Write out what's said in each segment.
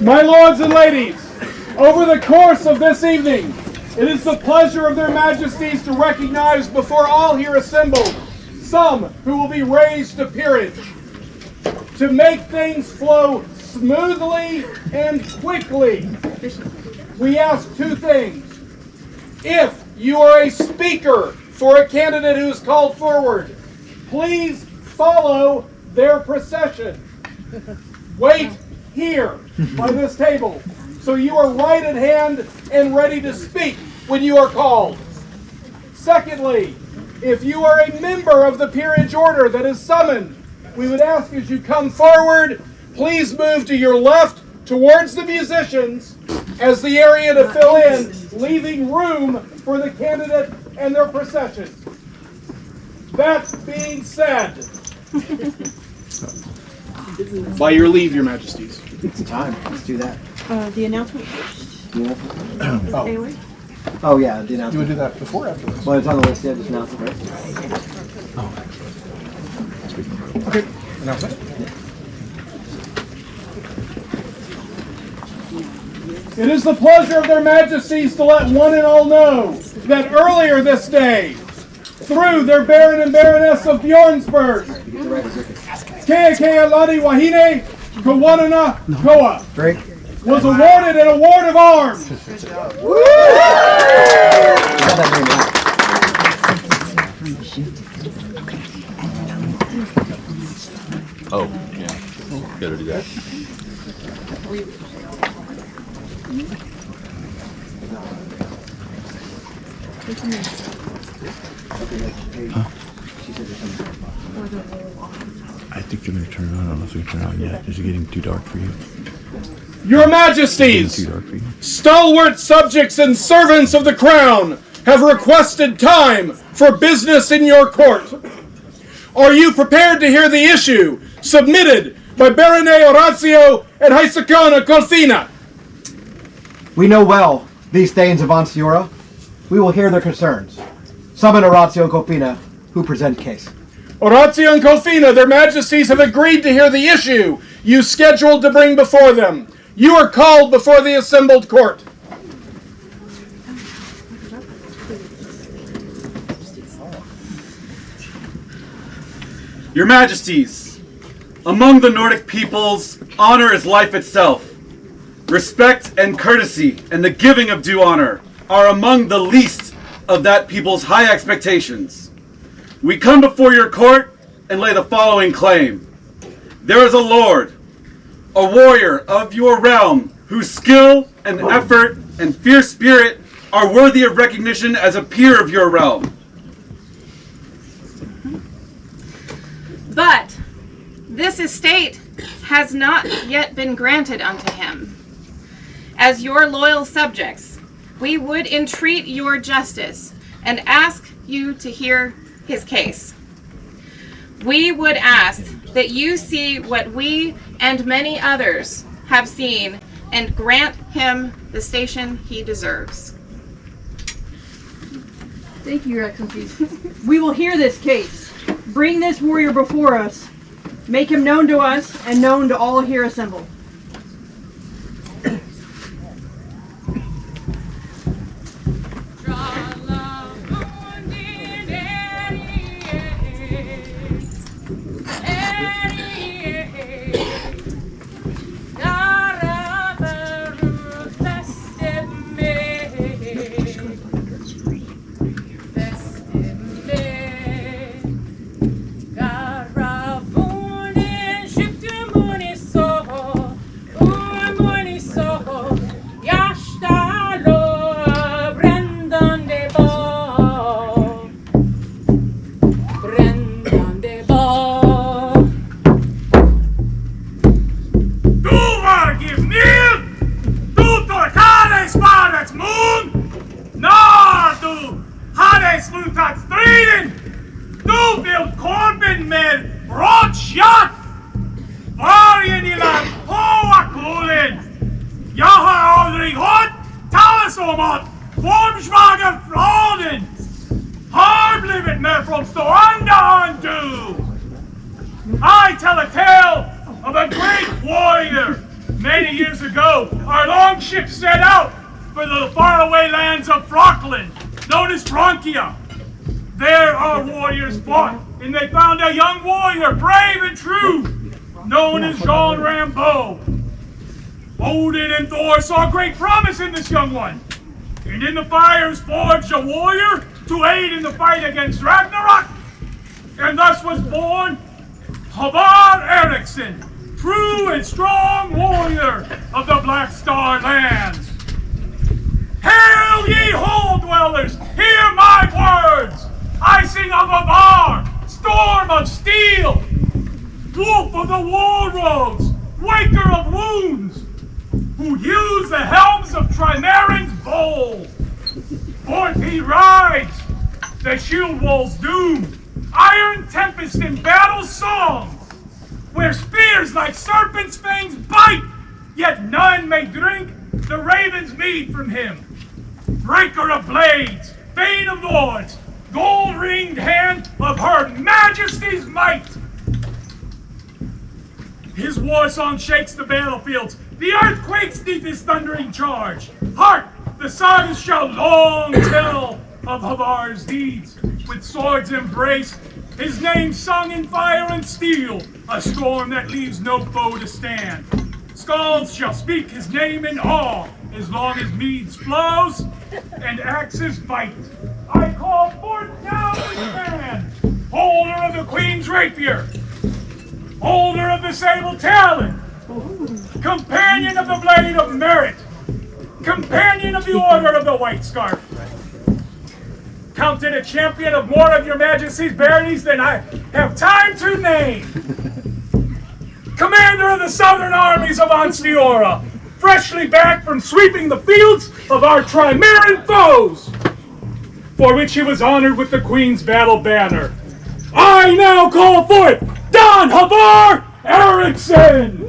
My lords and ladies, over the course of this evening, it is the pleasure of their majesties to recognize before all here assembled some who will be raised to peerage. To make things flow smoothly and quickly, we ask two things. If you are a speaker for a candidate who is called forward, please follow their procession. Wait here by this table so you are right at hand and ready to speak when you are called. Secondly, if you are a member of the peerage order that is summoned, we would ask as you come forward, please move to your left towards the musicians as the area to fill in, leaving room for the candidate and their procession. That being said, by your leave, your majesties. It's time. Let's do that. The announcement first. Oh. Anyway. Oh yeah, the announcement. You would do that before or afterwards? Well, it's on the list. Yeah, just announce it, right? Okay. Announcement? It is the pleasure of their majesties to let one and all know that earlier this day, through their Baron and Baroness of Bjornsburg, Kea Ladi Wahine Kawanana Koa was awarded an award of arms. Oh, yeah. Gotta do that. I think you're going to turn it on. I don't know if we can turn it on yet. Is it getting too dark for you? Your majesties, Too dark for you? stalwart subjects and servants of the crown have requested time for business in your court. Are you prepared to hear the issue submitted by Barone Orazio and Hisacona Corfina? We know well these Thanes of Ansteorra. We will hear their concerns. Summon Orazio and Cofina, who present case. Orazio and Cofina, their majesties have agreed to hear the issue you scheduled to bring before them. You are called before the assembled court. Your Majesties, among the Nordic peoples, honor is life itself. Respect and courtesy and the giving of due honor are among the least of that people's high expectations. We come before your court and lay the following claim. There is a lord, a warrior of your realm, whose skill and effort and fierce spirit are worthy of recognition as a peer of your realm. But this estate has not yet been granted unto him. As your loyal subjects, we would entreat your justice and ask you to hear his case. We would ask that you see what we and many others have seen and grant him the station he deserves. Thank you, Your Excellencies. We will hear this case. Bring this warrior before us. Make him known to us and known to all here assembled. I tell a tale of a great warrior Many years ago, our longship set out for the faraway lands of Frockland, known as Francia. There our warriors fought, and they found a young warrior, brave and true, known as Jean Rambeau. Odin and Thor saw great promise in this young one, and in the fires forged a warrior to aid in the fight against Ragnarok, and thus was born Havaar Ericsson, true and strong warrior of the Black Star lands. Hail ye hall dwellers, hear my words! I sing of Havaar, storm of steel, wolf of the war roads, waker of wounds, who use the helms of Trimaran's bowl. Forth he rides, the shield wall's doom, iron tempest in battle song, where spears like serpents' fangs bite, yet none may drink the raven's mead from him. Breaker of blades, bane of lords, gold-ringed hand of her majesty's might. His war song shakes the battlefields, the earth quakes neath his thundering charge. Hark, the sagas shall long tell of Havaar's deeds, with swords embraced, his name sung in fire and steel, a storm that leaves no foe to stand. Skalds shall speak his name in awe, as long as meads flows and axes bite. I call forth now this man, holder of the Queen's rapier, holder of the sable talon, companion of the blade of merit, companion of the order of the white scarf. Counted a champion of more of your majesty's baronies than I have time to name. Commander of the southern armies of Ansteorra, freshly back from sweeping the fields of our Trimaran foes, for which he was honored with the Queen's battle banner. I now call forth Don Havaar Ericsson!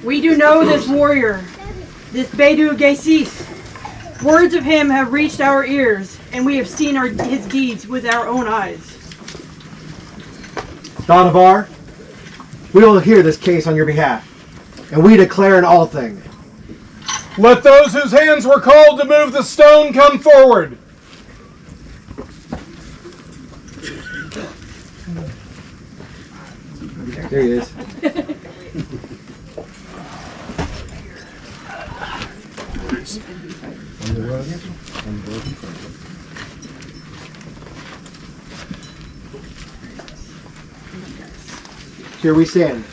We do know this warrior, this Bedu Gaisis. Words of him have reached our ears, and we have seen his deeds with our own eyes. Don Havaar, we will hear this case on your behalf, and we declare in all things. Let those whose hands were called to move the stone come forward. There he is. Here we stand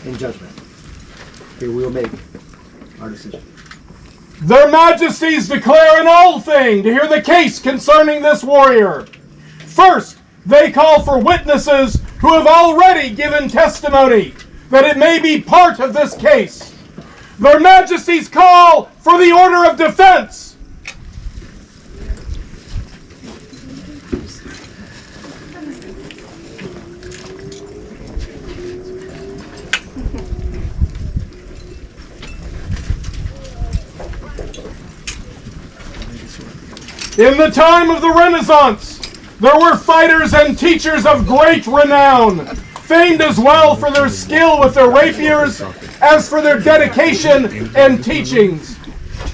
in judgment. Here we will make our decision. Their majesties declare an old thing to hear the case concerning this warrior. First, they call for witnesses who have already given testimony that it may be part of this case. Their majesties call for the order of defense. In the time of the Renaissance, there were fighters and teachers of great renown, famed as well for their skill with their rapiers as for their dedication and teachings.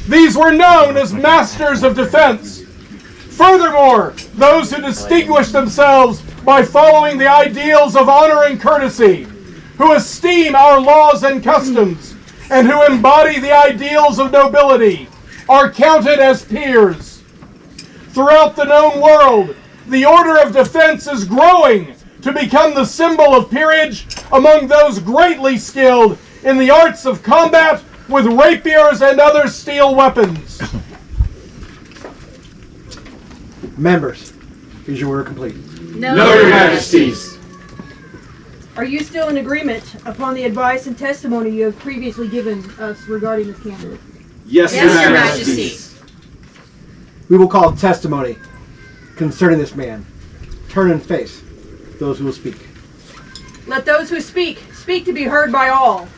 These were known as masters of defense. Furthermore, those who distinguish themselves by following the ideals of honor and courtesy, who esteem our laws and customs, and who embody the ideals of nobility, are counted as peers. Throughout the known world, the order of defense is growing to become the symbol of peerage among those greatly skilled in the arts of combat with rapiers and other steel weapons. Members, is your order complete? No, Your Majesties. Are you still in agreement upon the advice and testimony you have previously given us regarding this candidate? Yes, Your Majesty. We will call testimony concerning this man. Turn and face those who will speak. Let those who speak to be heard by all.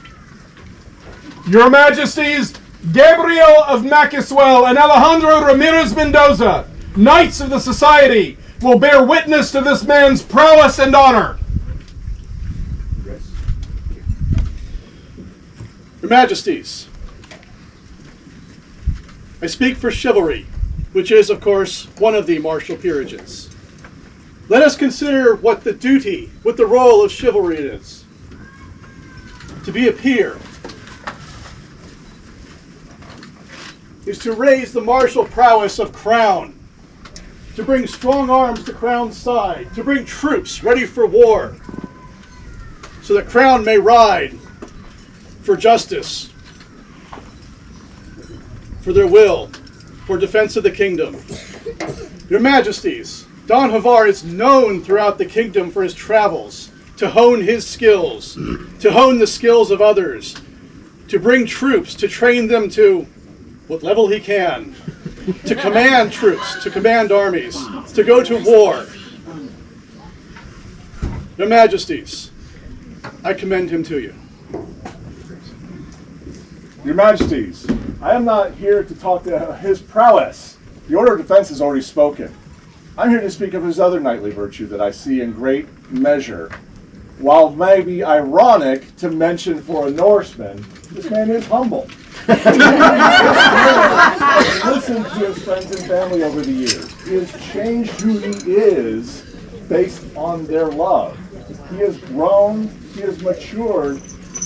Your Majesties, Gabriel of Maxwell and Alejandro Ramirez Mendoza, Knights of the Society, will bear witness to this man's prowess and honor. Your Majesties, I speak for chivalry, which is, of course, one of the martial peerages. Let us consider what the role of chivalry is. To be a peer is to raise the martial prowess of Crown, to bring strong arms to Crown's side, to bring troops ready for war, so that Crown may ride for justice, for their will, for defense of the kingdom. Your Majesties, Don Havaar is known throughout the kingdom for his travels, to hone his skills, to hone the skills of others, to bring troops, to train them to what level he can, to command troops, to command armies, to go to war. Your Majesties, I commend him to you. Your Majesties, I am not here to talk to his prowess. The Order of Defense has already spoken. I'm here to speak of his other knightly virtue that I see in great measure. While maybe ironic to mention for a Norseman, this man is humble. Listen to his friends and family over the years. He has changed who he is based on their love. He has grown, he has matured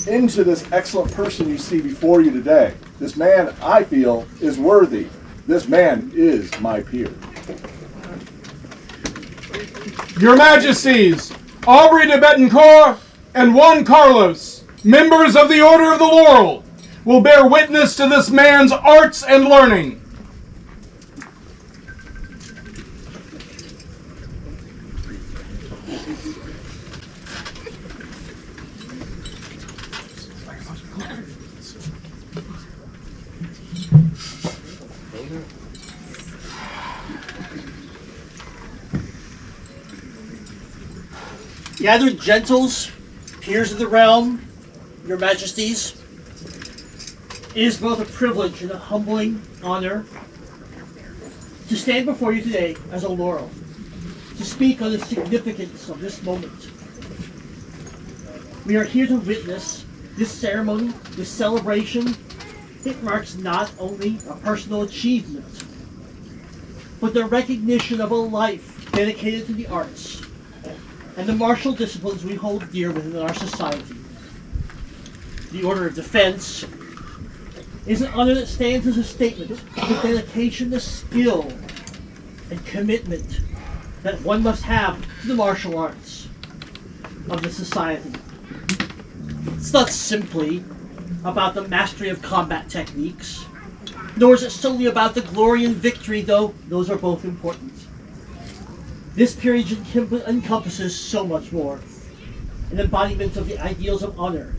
into this excellent person you see before you today. This man, I feel, is worthy. This man is my peer. Your Majesties, Aubrey de Betancourt and Juan Carlos, members of the Order of the Laurel, will bear witness to this man's arts and learning. Gathered gentles, peers of the realm, your majesties, it is both a privilege and a humbling honor to stand before you today as a laurel, to speak on the significance of this moment. We are here to witness this ceremony, this celebration. It marks not only a personal achievement, but the recognition of a life dedicated to the arts and the martial disciplines we hold dear within our society. The Order of Defense is an honor that stands as a statement of the dedication to skill and commitment that one must have to the martial arts of the society. It's not simply about the mastery of combat techniques, nor is it solely about the glory and victory, though those are both important. This period encompasses so much more. An embodiment of the ideals of honor,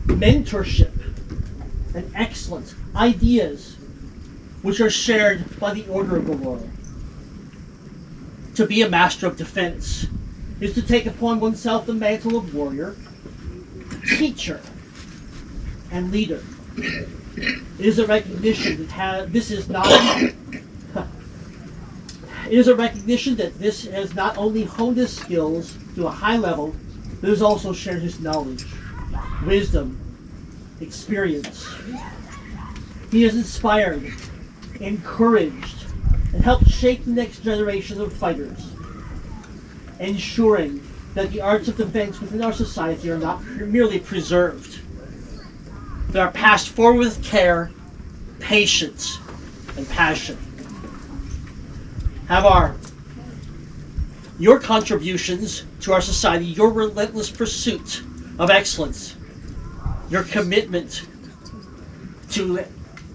mentorship, and excellence, ideas which are shared by the Order of the Laurel. To be a master of defense is to take upon oneself the mantle of warrior, teacher, and leader. It is a recognition that this is not it is a recognition that this has not only honed his skills to a high level, but has also shared his knowledge, wisdom, experience. He has inspired, encouraged, and helped shape the next generation of fighters, ensuring that the arts of defense within our society are not merely preserved, but are passed forward with care, patience, and passion. Havaar, your contributions to our society, your relentless pursuit of excellence, your commitment to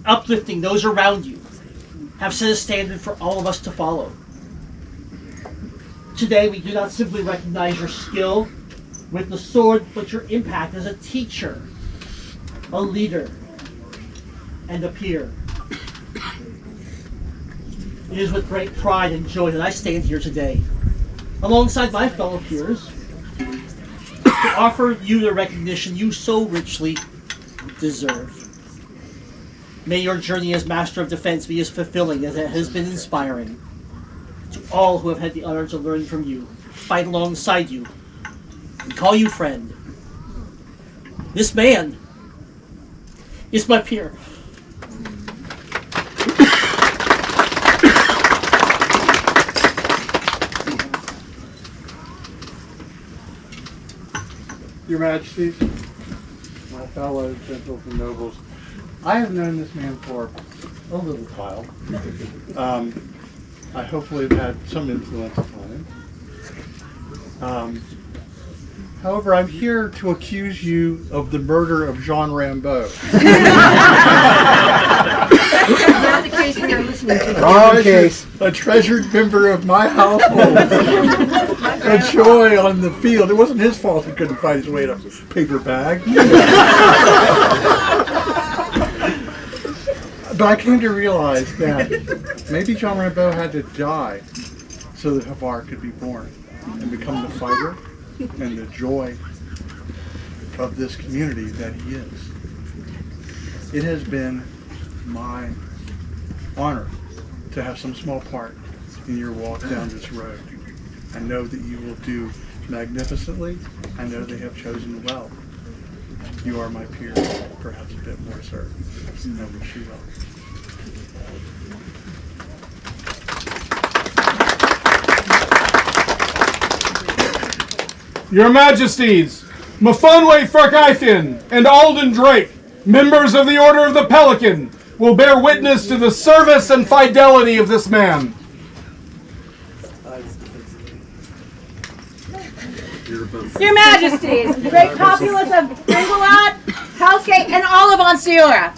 uplifting those around you, have set a standard for all of us to follow. Today, we do not simply recognize your skill with the sword, but your impact as a teacher, a leader, and a peer. It is with great pride and joy that I stand here today, alongside my fellow peers, to offer you the recognition you so richly deserve. May your journey as Master of Defense be as fulfilling as it has been inspiring. To all who have had the honor to learn from you, fight alongside you, and call you friend, this man is my peer. Your Majesties, my fellow gentles and nobles, I have known this man for a little while. I hopefully have had some influence upon him. However, I'm here to accuse you of the murder of Jean Rambeau. Not the case we are listening to. Wrong case. A treasured member of my household. A joy on the field. It wasn't his fault he couldn't find his way to a paper bag. But I came to realize that maybe Jean Rambeau had to die so that Havaar could be born and become the fighter and the joy of this community that he is. It has been my honor to have some small part in your walk down this road. I know that you will do magnificently. I know they have chosen well. You are my peer, perhaps a bit more, sir. I wish you well. Your Majesties, Mafunwe Ferkaithin and Alden Drake, members of the Order of the Pelican, will bear witness to the service and fidelity of this man. Your Majesties, the great populace of Stronghold, Hellsgate, and all of Ansteorra,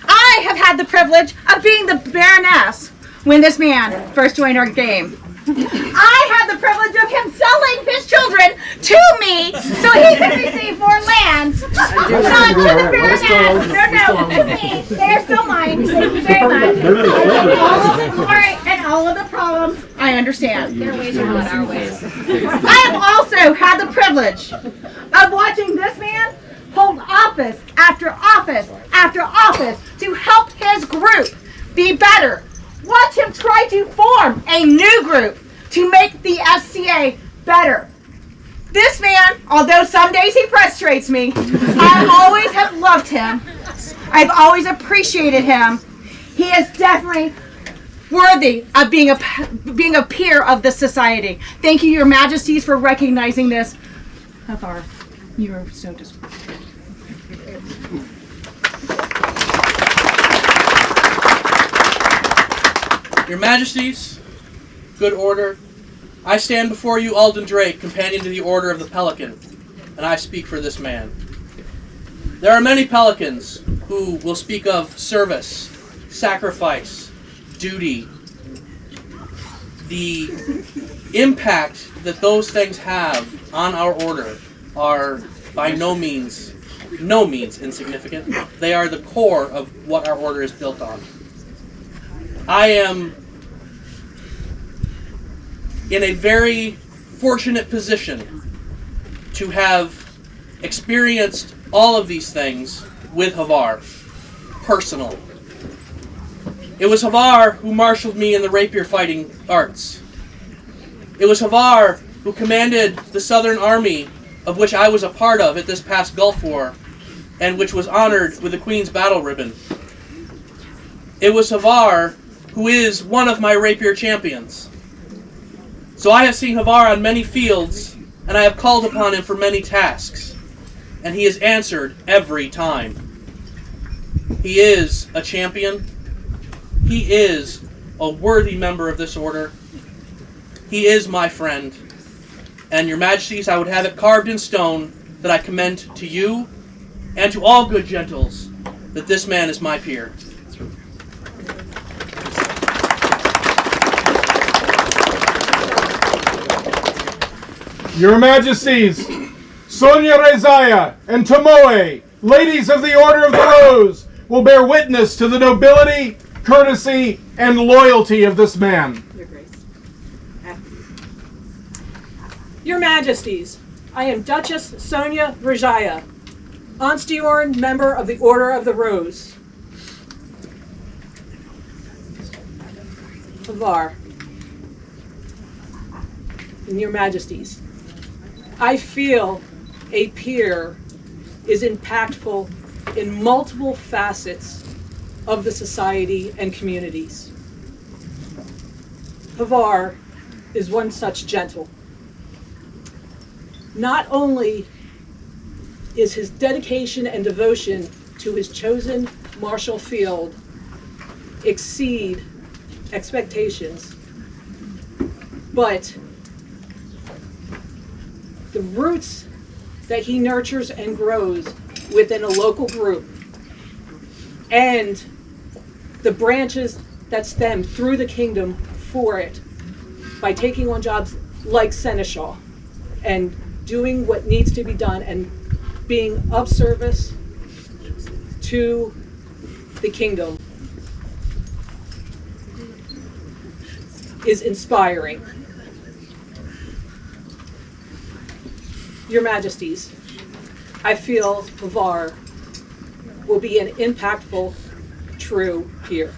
I have had the privilege of being the Baroness when this man first joined our game. I had the privilege of him selling his children to me so he could receive more land. Not to the Baroness. No, to me. They are still mine. Thank you very much. All of the glory and all of the problems, I understand. Their ways are not our ways. I have also had the privilege of watching this man hold office after office after office to help his group be better. Watch him try to form a new group to make the SCA better. This man, although some days he frustrates me, I always have loved him. I've always appreciated him. He is definitely worthy of being a peer of the society. Thank you, Your Majesties, for recognizing this. Havaar, you are so disappointed. Your Majesties, good order, I stand before you, Alden Drake, companion to the Order of the Pelican, and I speak for this man. There are many pelicans who will speak of service, sacrifice, duty. The impact that those things have on our order are by no means insignificant. They are the core of what our order is built on. I am in a very fortunate position to have experienced all of these things with Havaar, personally. It was Havaar who marshaled me in the rapier fighting arts. It was Havaar who commanded the Southern Army, of which I was a part of at this past Gulf War, and which was honored with the Queen's Battle Ribbon. It was Havaar who is one of my rapier champions. So I have seen Havaar on many fields, and I have called upon him for many tasks, and he has answered every time. He is a champion. He is a worthy member of this order. He is my friend. And Your Majesties, I would have it carved in stone that I commend to you and to all good gentles that this man is my peer. Your Majesties, Sonia Rezaya and Tomoe, ladies of the Order of the Rose, will bear witness to the nobility, courtesy, and loyalty of this man. Your Grace. Your Majesties, I am Duchess Sonia Verjaya, Ansteorra member of the Order of the Rose. Havaar, and Your Majesties, I feel a peer is impactful in multiple facets of the society and communities. Havaar is one such gentle. Not only is his dedication and devotion to his chosen martial field exceed expectations, but the roots that he nurtures and grows within a local group and the branches that stem through the kingdom for it by taking on jobs like Seneschal and doing what needs to be done and being of service to the kingdom is inspiring. Your Majesties, I feel Havaar will be an impactful, true peer.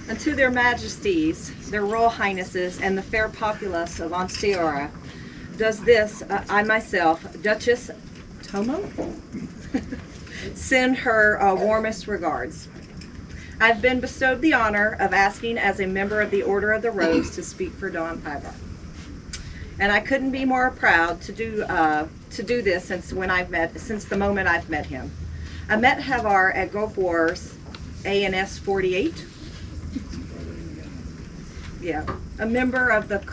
Unto their Majesties, their Royal Highnesses, and the fair populace of Ansteorra, does this, I myself, Duchess Tomo, send her warmest regards. I've been bestowed the honor of asking as a member of the Order of the Rose to speak for Don Havaar. And I couldn't be more proud to do this since the moment I've met him. I met Havaar at Gulf Wars ANS 48. Yeah, a member of the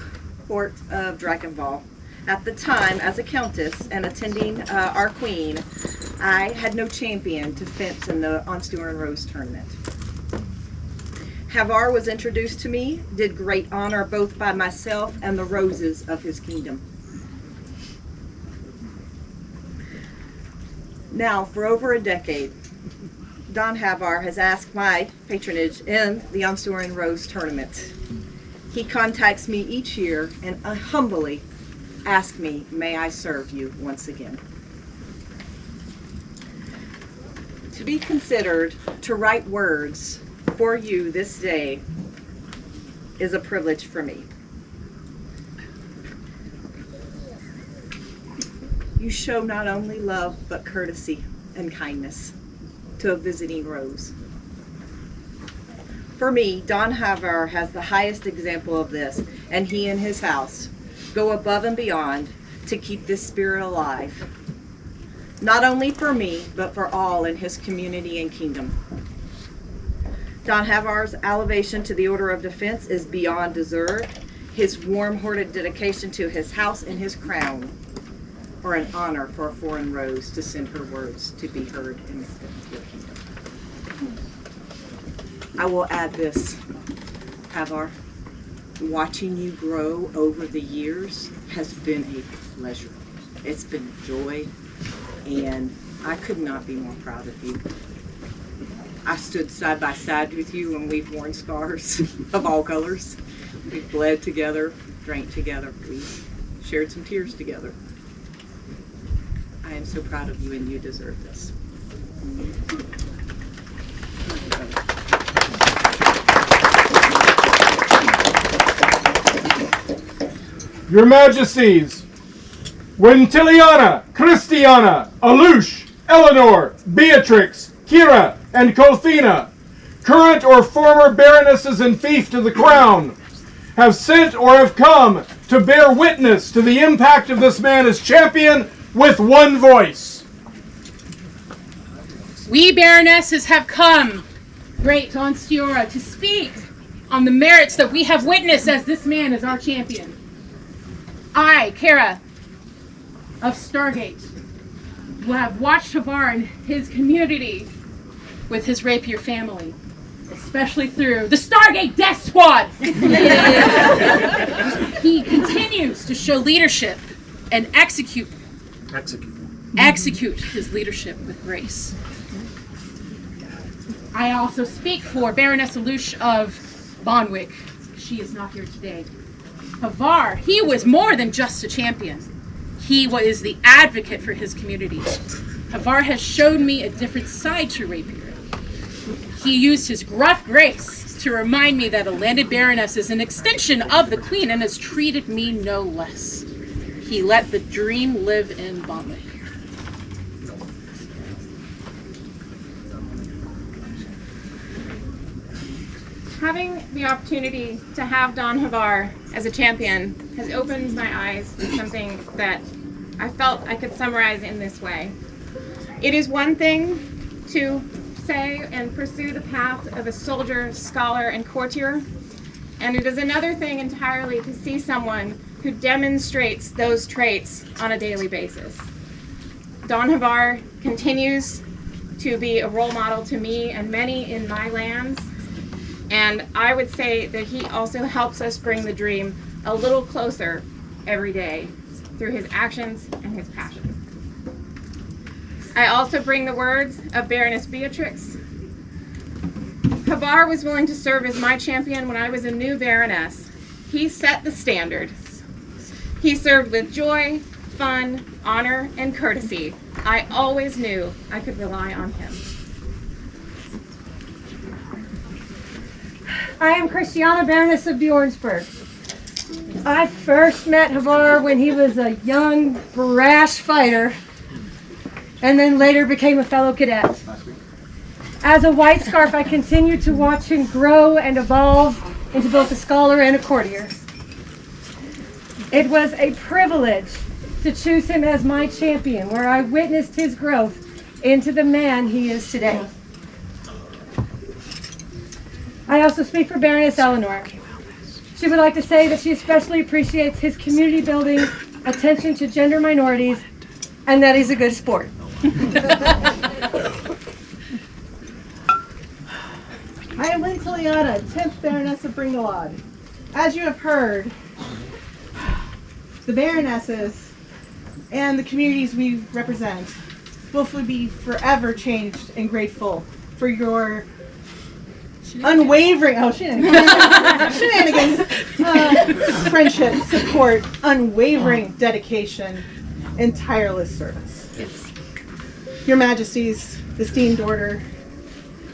court of Drakenval. At the time, as a countess and attending our queen, I had no champion to fence in the Ansteorra Rose tournament. Havaar was introduced to me, did great honor both by myself and the roses of his kingdom. Now, for over a decade, Don Havaar has asked my patronage in the Ansteorra Rose tournament. He contacts me each year and humbly asks me, may I serve you once again? To be considered to write words for you this day is a privilege for me. You show not only love but courtesy and kindness to a visiting rose. For me, Don Havaar has the highest example of this, and he and his house go above and beyond to keep this spirit alive. Not only for me, but for all in his community and kingdom. Don Havaar's elevation to the Order of Defense is beyond deserved. His warm-hearted dedication to his house and his crown are an honor for a foreign rose to send her words to be heard in your kingdom. I will add this, Havaar. Watching you grow over the years has been a pleasure. It's been a joy, and I could not be more proud of you. I stood side by side with you when we've worn scars of all colors. We've bled together, drank together, we shared some tears together. I am so proud of you, and you deserve this. Your Majesties, when Tiliana, Christiana, Alush, Eleanor, Beatrix, Kira, and Kothina, current or former baronesses and fief to the crown, have sent or have come to bear witness to the impact of this man as champion with one voice. We baronesses have come, great Ansteorra, to speak on the merits that we have witnessed as this man is our champion. I, Kara, of Stargate, will have watched Havaar and his community with his rapier family, especially through the Stargate Death Squad. He continues to show leadership and execute execute his leadership with grace. I also speak for Baroness Alush of Bonwick. She is not here today. Havaar, he was more than just a champion. He was the advocate for his community. Havaar has shown me a different side to Rapier. He used his gruff grace to remind me that a landed baroness is an extension of the queen and has treated me no less. He let the dream live in Bonwick. Having the opportunity to have Don Havaar as a champion has opened my eyes to something that I felt I could summarize in this way. It is one thing to say and pursue the path of a soldier, scholar, and courtier, and it is another thing entirely to see someone who demonstrates those traits on a daily basis. Don Havaar continues to be a role model to me and many in my lands, and I would say that he also helps us bring the dream a little closer every day through his actions and his passion. I also bring the words of Baroness Beatrix. Havaar was willing to serve as my champion when I was a new baroness. He set the standard. He served with joy, fun, honor, and courtesy. I always knew I could rely on him. I am Christiana, Baroness of Bjornsburg. I first met Havaar when he was a young, brash fighter, and then later became a fellow cadet. As a white scarf, I continued to watch him grow and evolve into both a scholar and a courtier. It was a privilege to choose him as my champion, where I witnessed his growth into the man he is today. I also speak for Baroness Eleanor. She would like to say that she especially appreciates his community building, attention to gender minorities, and that he's a good sport. I am Lynn Tiliana, 10th Baroness of Bringelad. As you have heard, the Baronesses and the communities we represent will be forever changed and grateful for your unwavering, shenanigans, friendship, support, unwavering dedication, and tireless service. Your Majesty's esteemed order,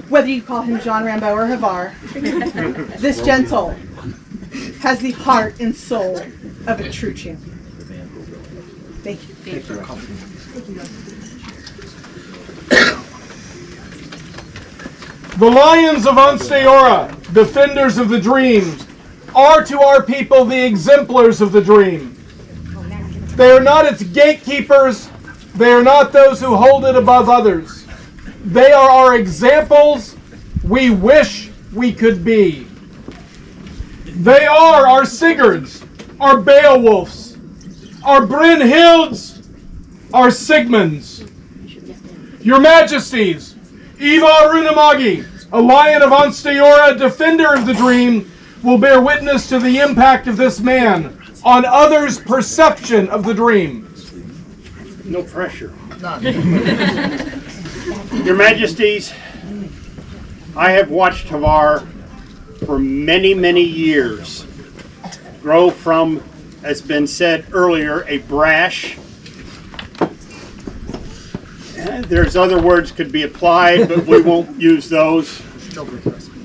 whether you call him John Rambo or Havaar, this gentle has the heart and soul of a true champion. Thank you. Thank you. The Lions of Ansteorra, defenders of the dreams, are to our people the exemplars of the dream. They are not its gatekeepers. They are not those who hold it above others. They are our examples we wish we could be. They are our Sigurds, our Beowulfs, our Brynhilds, our Sigmunds. Your Majesties, Ivar Runamagi, a Lion of Ansteorra, defender of the dream, will bear witness to the impact of this man on others' perception of the dream. No pressure. None. Your Majesties, I have watched Havaar for many, many years grow from, as been said earlier, a brash. There's other words could be applied, but we won't use those.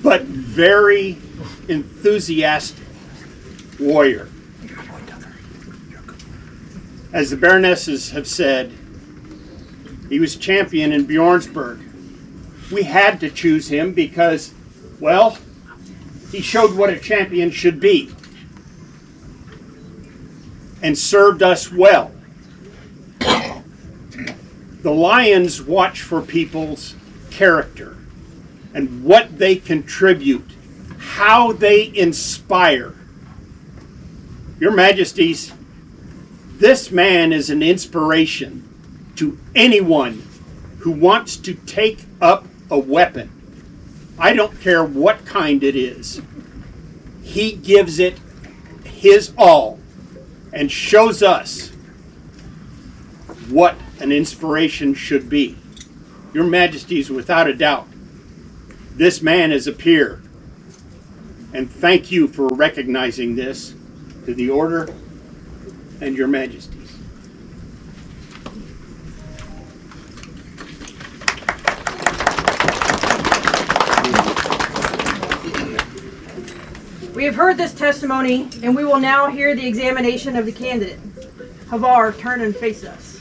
But very enthusiastic warrior. As the Baronesses have said, he was champion in Bjornsburg. We had to choose him because, well, he showed what a champion should be and served us well. The Lions watch for people's character and what they contribute, how they inspire. Your Majesties, this man is an inspiration to anyone who wants to take up a weapon. I don't care what kind it is. He gives it his all and shows us what an inspiration should be. Your Majesties, without a doubt, this man is a peer. And thank you for recognizing this to the Order and your Majesties. We have heard this testimony, and we will now hear the examination of the candidate. Havaar, turn and face us.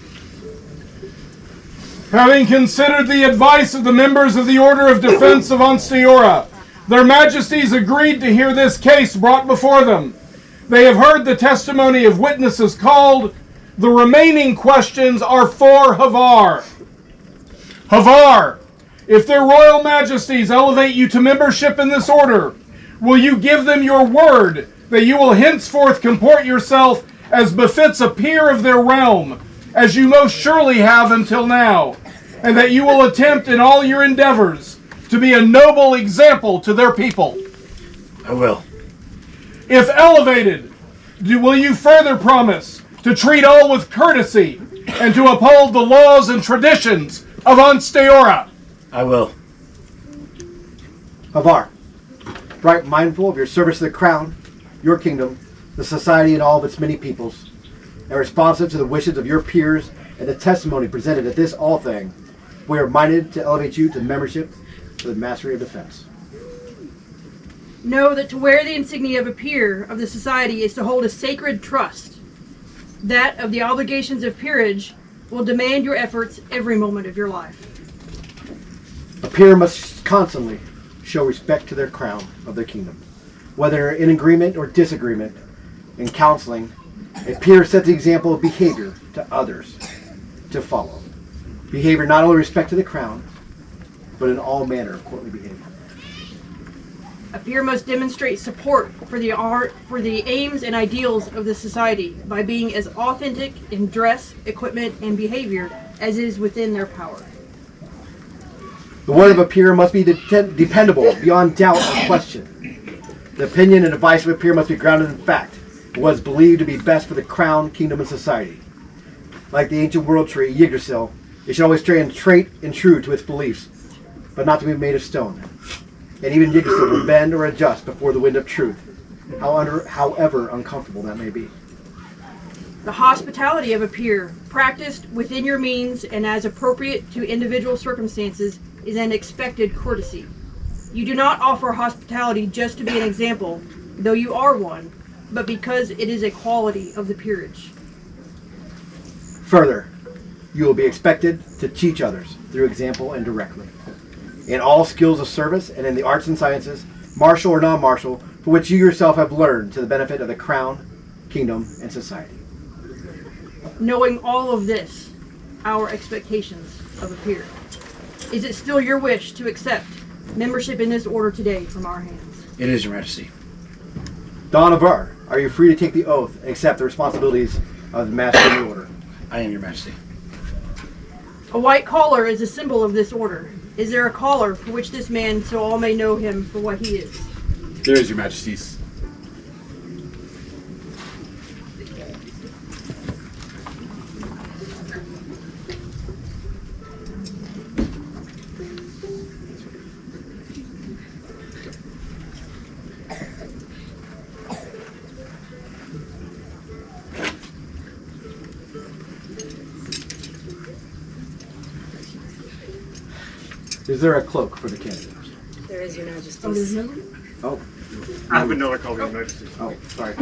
Having considered the advice of the members of the Order of Defense of Ansteorra, their Majesties agreed to hear this case brought before them. They have heard the testimony of witnesses called. The remaining questions are for Havaar. Havaar, if their Royal Majesties elevate you to membership in this order, will you give them your word that you will henceforth comport yourself as befits a peer of their realm, as you most surely have until now, and that you will attempt in all your endeavors to be a noble example to their people? I will. If elevated, will you further promise to treat all with courtesy and to uphold the laws and traditions of Ansteorra? I will. Havaar, right mindful of your service to the crown, your kingdom, the society and all of its many peoples, and responsive to the wishes of your peers and the testimony presented at this all thing, we are minded to elevate you to membership to the Mastery of Defense. Know that to wear the insignia of a peer of the society is to hold a sacred trust. That of the obligations of peerage will demand your efforts every moment of your life. A peer must constantly show respect to their crown of their kingdom. Whether in agreement or disagreement, in counseling, a peer sets the example of behavior to others to follow. Behavior not only respect to the crown, but in all manner of courtly behavior. A peer must demonstrate support for the aims and ideals of the society by being as authentic in dress, equipment, and behavior as is within their power. The word of a peer must be dependable beyond doubt or question. The opinion and advice of a peer must be grounded in fact, what is believed to be best for the crown, kingdom, and society. Like the ancient world tree, Yggdrasil, it should always stand straight and true to its beliefs, but not to be made of stone. And even Yggdrasil will bend or adjust before the wind of truth, however uncomfortable that may be. The hospitality of a peer, practiced within your means and as appropriate to individual circumstances, is an expected courtesy. You do not offer hospitality just to be an example, though you are one, but because it is a quality of the peerage. Further, you will be expected to teach others through example and directly. In all skills of service and in the arts and sciences, martial or non-martial, for which you yourself have learned to the benefit of the crown, kingdom, and society. Knowing all of this, our expectations of a peer, is it still your wish to accept membership in this order today from our hands? It is, Your Majesty. Don Havaar, are you free to take the oath and accept the responsibilities of the Master of the Order? I am, Your Majesty. A white collar is a symbol of this order. Is there a collar for which this man, so all may know him for what he is? There is, Your Majesties. Is there a cloak for the candidate? There is, Your Majesty. Oh, there's no? Oh. I have another call, Your Majesty. Oh, sorry.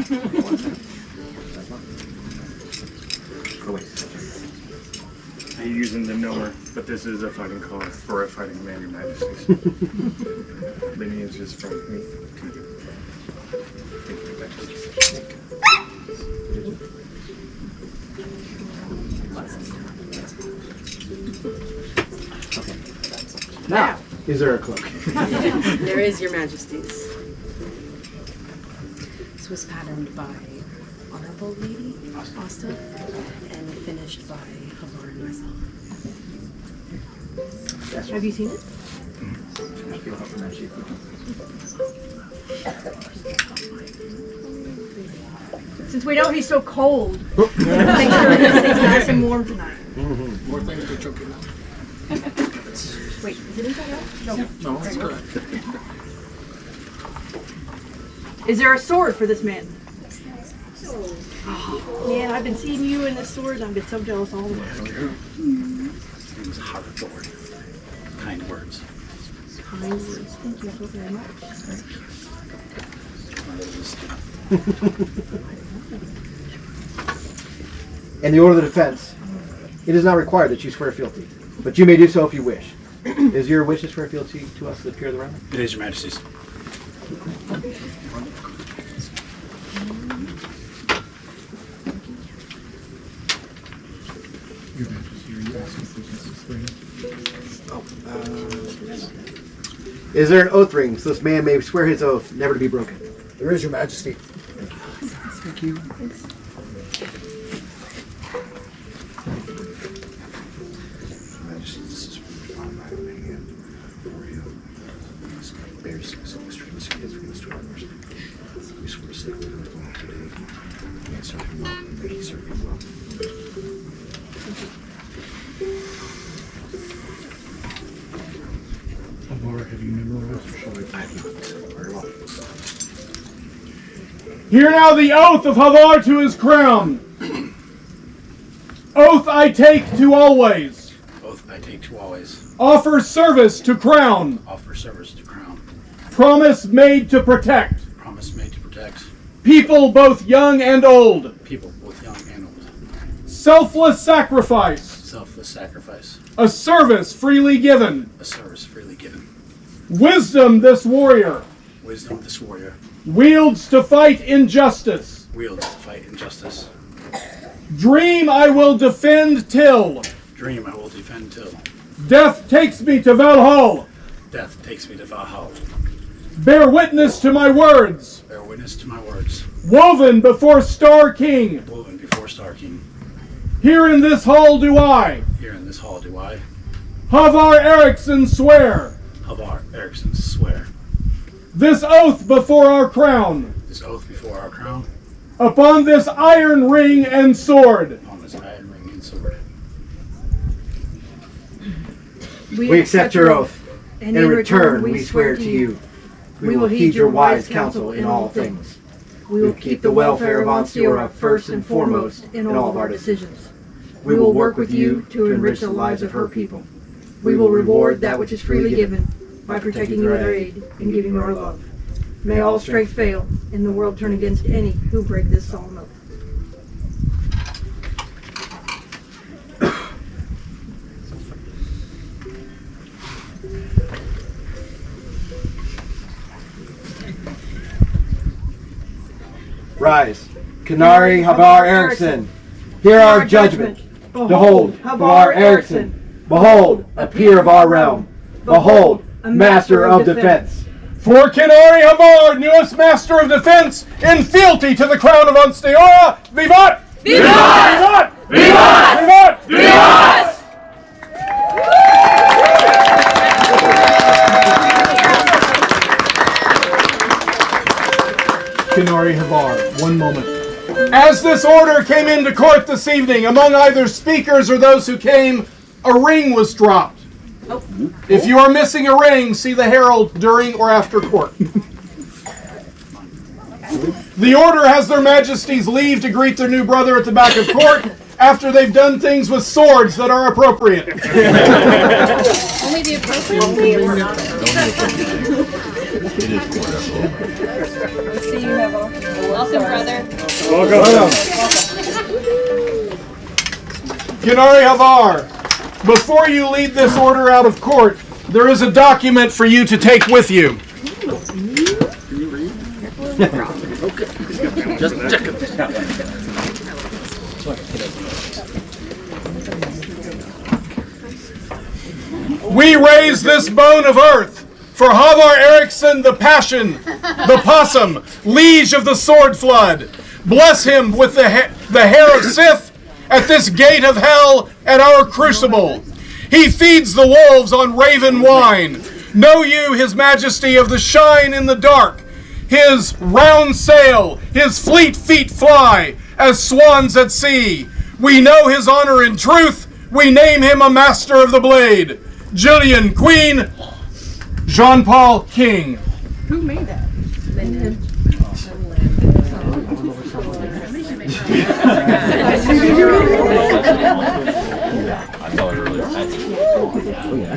Oh, wait. I'm using the gnomer, but this is a fighting color for a fighting man, Your Majesty. Lineage is from me to you. Thank you, Your Majesty. Now, is there a cloak? There is, Your Majesties. This was patterned by Honorable Lady Austin and finished by Havaar and myself. Have you seen it? Since we know he's so cold, make sure he stays nice and warm tonight. More things to choke him out. Wait, is it inside out? No, that's correct. Is there a sword for this man? Oh, man, I've been seeing you in this sword and I've been so jealous all the way. His name is Havaar. Kind words. Kind words. Thank you so very much. In the order of the defense, it is not required that you swear fealty, but you may do so if you wish. Is your wish to swear fealty to us, the peer of the realm? It is, Your Majesties. Your Majesty, are you asking for justice? Is there an oath ring so this man may swear his oath never to be broken? There is, Your Majesty. Thank you. Havaar, have you memorized or shall I type it? Very well. Hear now the oath of Havaar to his crown. Oath I take to always. Oath I take to always. Offer service to crown. Offer service to crown. Promise made to protect. Promise made to protect. People both young and old. People both young and old. Selfless sacrifice. Selfless sacrifice. A service freely given. A service freely given. Wisdom this warrior. Wisdom this warrior. Wields to fight injustice. Wields to fight injustice. Dream I will defend till. Dream I will defend till. Death takes me to Valhalla. Death takes me to Valhalla. Bear witness to my words. Bear witness to my words. Woven before Star King. Woven before Star King. Here in this hall do I. Here in this hall do I. Havaar Ericsson swear. Havaar Ericsson swear. This oath before our crown. This oath before our crown. Upon this iron ring and sword. Upon this iron ring and sword. We accept your oath. And in return we swear to you. We will heed your wise counsel in all things. We will keep the welfare of Ansteorra first and foremost in all of our decisions. We will work with you to enrich the lives of her people. We will reward that which is freely given by protecting you with our aid and giving you our love. May all strength fail and the world turn against any who break this solemn oath. Rise. Canary Havaar Ericsson. Hear our judgment. Behold, Havaar Ericsson. Behold, a peer of our realm. Behold, master of defense. For Canary Havaar, newest master of defense, in fealty to the crown of Ansteorra, vivat! Vivat! Vivat! Vivat! Vivat! Vivat! Canary Havaar, one moment. As this order came into court this evening, among either speakers or those who came, a ring was dropped. If you are missing a ring, see the herald during or after court. The order has their majesties leave to greet their new brother at the back of court after they've done things with swords that are appropriate. Only the appropriate. It is court after all. See you, Neville. Welcome, brother. Welcome. Canary Havaar, before you lead this order out of court, there is a document for you to take with you. Okay. Just check it. We raise this bone of earth for Havaar Ericsson the Passion, the Possum, liege of the Sword Flood. Bless him with the hair of Sith at this gate of hell at our Crucible. He feeds the wolves on raven wine. Know you his majesty of the shine in the dark, his round sail, his fleet feet fly as swans at sea. We know his honor in truth, we name him a master of the blade. Jillian, Queen. Jean-Paul, King. Who made that? I saw her earlier. I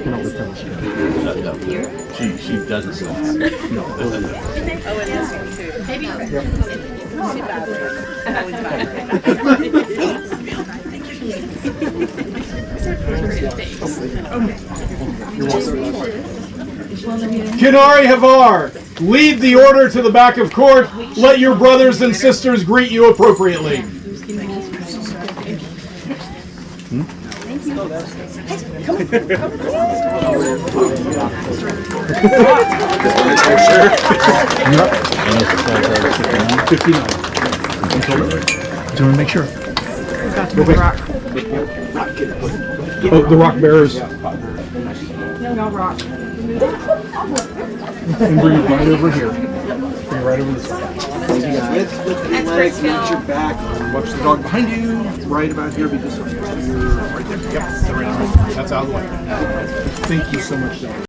can always tell she doesn't still have it. No. Oh, and this one too. Maybe. Kinari Havaar, lead the order to the back of court. Let your brothers and sisters greet you appropriately. Just want to make sure. Oh, the rock bearers. No rock. And bring it right over here. Bring it right over this way. Let's get your back. Watch the dog behind you. Right about here. Be just right there. Yep. That's out of the way. Thank you so much, John.